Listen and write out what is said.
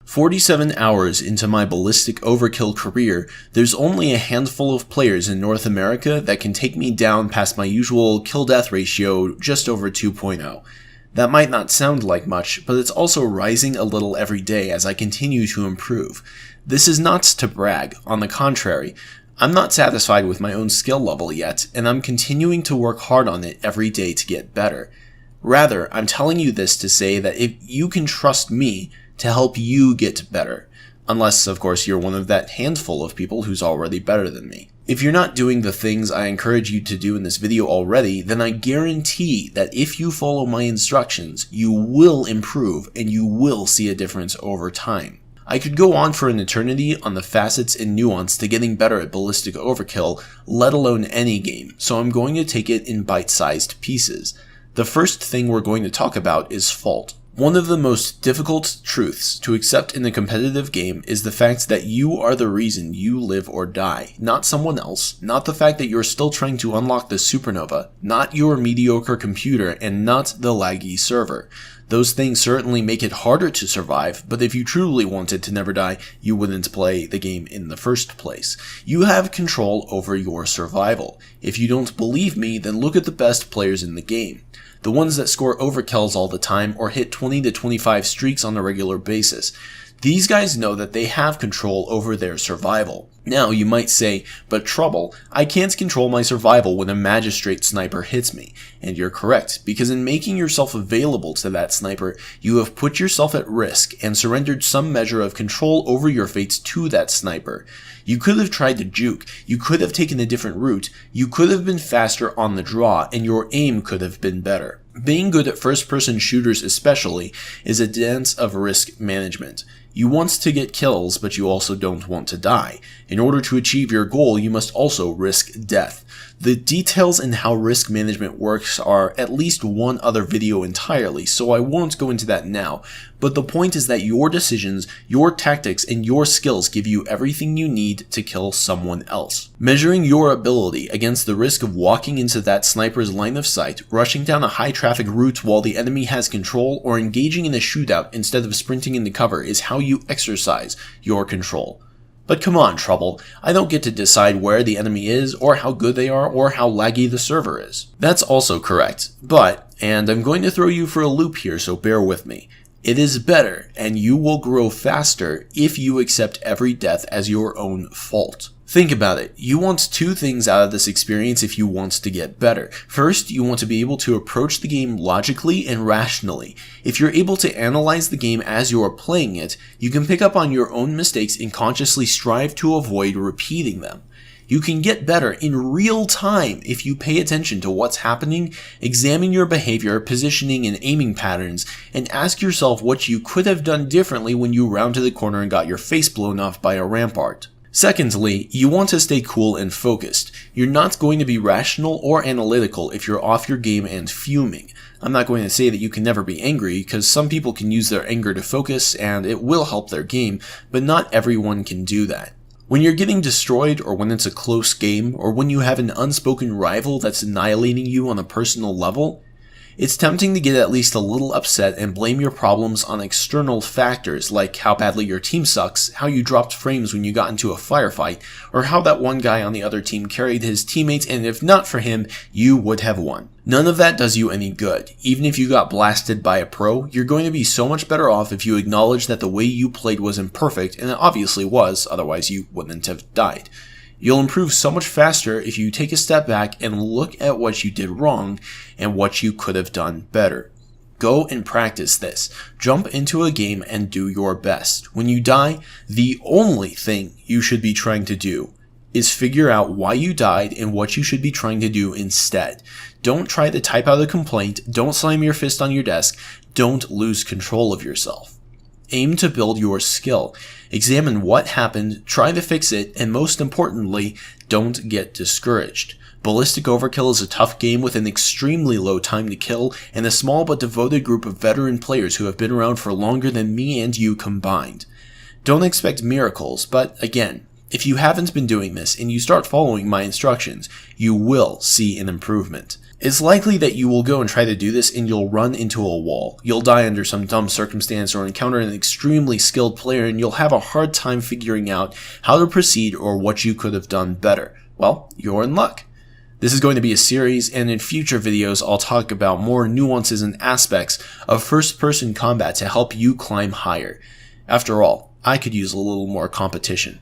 47 hours into my Ballistic Overkill career, there's only a handful of players in North America that can take me down past my usual kill-death ratio just over 2.0. That might not sound like much, but it's also rising a little every day as I continue to improve. This is not to brag, on the contrary. I'm not satisfied with my own skill level yet, and I'm continuing to work hard on it every day to get better. Rather, I'm telling you this to say that if you can trust me to help you get better. Unless, of course, you're one of that handful of people who's already better than me. If you're not doing the things I encourage you to do in this video already, then I guarantee that if you follow my instructions, you will improve and you will see a difference over time. I could go on for an eternity on the facets and nuance to getting better at Ballistic Overkill, let alone any game, so I'm going to take it in bite-sized pieces. The first thing we're going to talk about is fault. One of the most difficult truths to accept in a competitive game is the fact that you are the reason you live or die, not someone else, not the fact that you're still trying to unlock the supernova, not your mediocre computer, and not the laggy server. Those things certainly make it harder to survive, but if you truly wanted to never die, you wouldn't play the game in the first place. You have control over your survival. If you don't believe me, then look at the best players in the game. The ones that score overkills all the time or hit 20 to 25 streaks on a regular basis. These guys know that they have control over their survival. Now you might say, but Trouble, I can't control my survival when a magistrate sniper hits me. And you're correct, because in making yourself available to that sniper, you have put yourself at risk and surrendered some measure of control over your fates to that sniper. You could have tried to juke, you could have taken a different route, you could have been faster on the draw, and your aim could have been better. Being good at first-person shooters especially is a dance of risk management. You want to get kills, but you also don't want to die. In order to achieve your goal, you must also risk death. The details in how risk management works are at least one other video entirely, so I won't go into that now, but the point is that your decisions, your tactics, and your skills give you everything you need to kill someone else. Measuring your ability against the risk of walking into that sniper's line of sight, rushing down a high-traffic route while the enemy has control, or engaging in a shootout instead of sprinting into cover is how you exercise your control. But come on, Trouble, I don't get to decide where the enemy is, or how good they are, or how laggy the server is. That's also correct, but, and I'm going to throw you for a loop here, so bear with me, it is better, and you will grow faster if you accept every death as your own fault. Think about it. You want two things out of this experience if you want to get better. First, you want to be able to approach the game logically and rationally. If you're able to analyze the game as you're playing it, you can pick up on your own mistakes and consciously strive to avoid repeating them. You can get better in real time if you pay attention to what's happening, examine your behavior, positioning, and aiming patterns, and ask yourself what you could have done differently when you rounded the corner and got your face blown off by a rampart. Secondly, you want to stay cool and focused. You're not going to be rational or analytical if you're off your game and fuming. I'm not going to say that you can never be angry, because some people can use their anger to focus and it will help their game, but not everyone can do that. When you're getting destroyed, or when it's a close game, or when you have an unspoken rival that's annihilating you on a personal level, it's tempting to get at least a little upset and blame your problems on external factors like how badly your team sucks, how you dropped frames when you got into a firefight, or how that one guy on the other team carried his teammates and if not for him, you would have won. None of that does you any good. Even if you got blasted by a pro, you're going to be so much better off if you acknowledge that the way you played was imperfect, and it obviously was, otherwise you wouldn't have died. You'll improve so much faster if you take a step back and look at what you did wrong and what you could have done better. Go and practice this. Jump into a game and do your best. When you die, the only thing you should be trying to do is figure out why you died and what you should be trying to do instead. Don't try to type out a complaint. Don't slam your fist on your desk. Don't lose control of yourself. Aim to build your skill. Examine what happened, try to fix it, and most importantly, don't get discouraged. Ballistic Overkill is a tough game with an extremely low time to kill, and a small but devoted group of veteran players who have been around for longer than me and you combined. Don't expect miracles, but again, If you haven't been doing this and you start following my instructions, you will see an improvement. It's likely that you will go and try to do this and you'll run into a wall. You'll die under some dumb circumstance or encounter an extremely skilled player and you'll have a hard time figuring out how to proceed or what you could have done better. Well, you're in luck. This is going to be a series, and in future videos I'll talk about more nuances and aspects of first-person combat to help you climb higher. After all, I could use a little more competition.